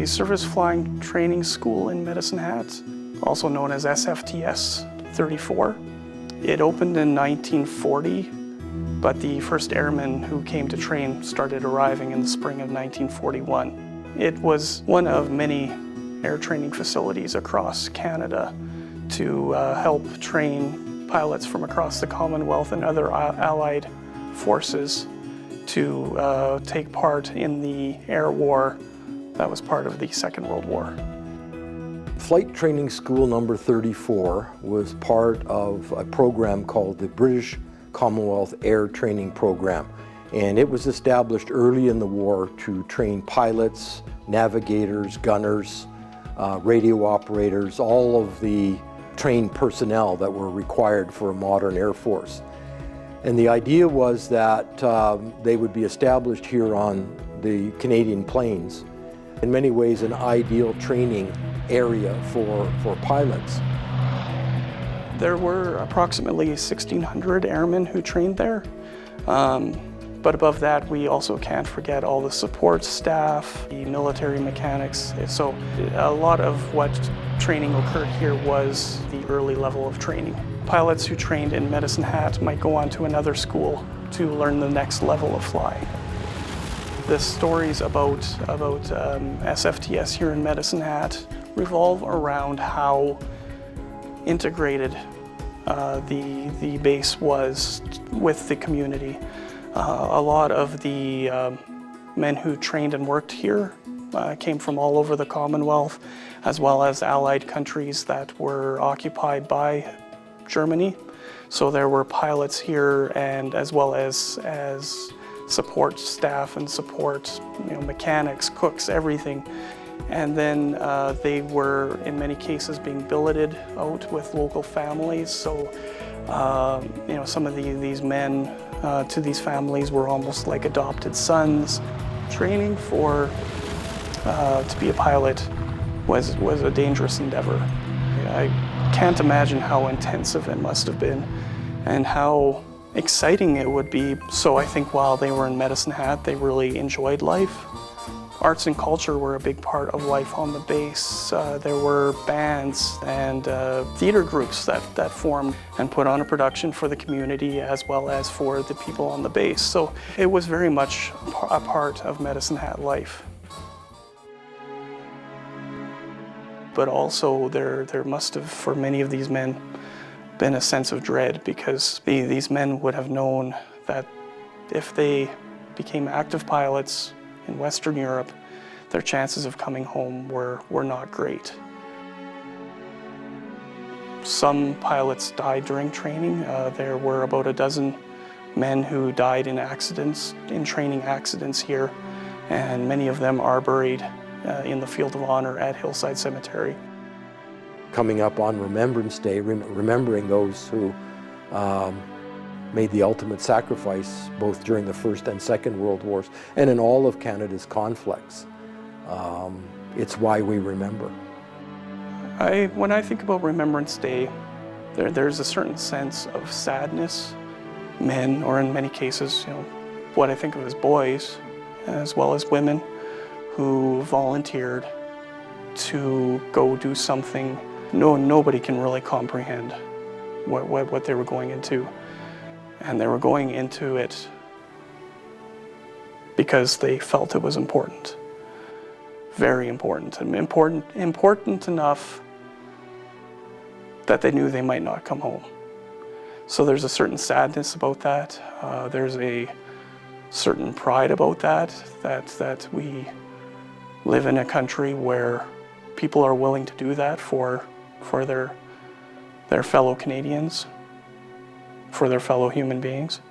a surface flying training school in Medicine Hat, also known as SFTS 34. It opened in 1940, but the first airmen who came to train started arriving in the spring of 1941. It was one of many air training facilities across Canada to help train pilots from across the Commonwealth and other Allied forces to take part in the air war that was part of the Second World War. Flight Training School number 34 was part of a program called the British Commonwealth Air Training Program, and it was established early in the war to train pilots, navigators, gunners, radio operators, all of the trained personnel that were required for a modern Air Force. And the idea was that they would be established here on the Canadian plains, in many ways an ideal training area for pilots. There were approximately 1,600 airmen who trained there. But above that, we also can't forget all the support staff, the military mechanics. So a lot of what training occurred here was the early level of training. Pilots who trained in Medicine Hat might go on to another school to learn the next level of flying. The stories about SFTS here in Medicine Hat revolve around how integrated the base was with the community. A lot of the men who trained and worked here came from all over the Commonwealth, as well as Allied countries that were occupied by Germany. So there were pilots here, and as well as support staff and support, mechanics, cooks, everything. And then they were, in many cases, being billeted out with local families. So, some of these men to these families were almost like adopted sons. Training to be a pilot was a dangerous endeavor. I can't imagine how intensive it must have been and how exciting it would be. So I think while they were in Medicine Hat, they really enjoyed life. Arts and culture were a big part of life on the base. There were bands and theater groups that formed and put on a production for the community as well as for the people on the base. So it was very much a part of Medicine Hat life. But also there must have, for many of these men, been a sense of dread, because these men would have known that if they became active pilots in Western Europe, their chances of coming home were not great. Some pilots died during training. There were about a dozen men who died in accidents, in training accidents here, and many of them are buried in the Field of Honor at Hillside Cemetery. Coming up on Remembrance Day, remembering those who made the ultimate sacrifice both during the First and Second World Wars and in all of Canada's conflicts. It's why we remember. When I think about Remembrance Day, there's a certain sense of sadness. Men, or in many cases, what I think of as boys, as well as women, who volunteered to go do something nobody can really comprehend what they were going into. And they were going into it because they felt it was important. Very important, and important enough that they knew they might not come home. So there's a certain sadness about that. There's a certain pride about that we live in a country where people are willing to do that for their fellow Canadians, for their fellow human beings.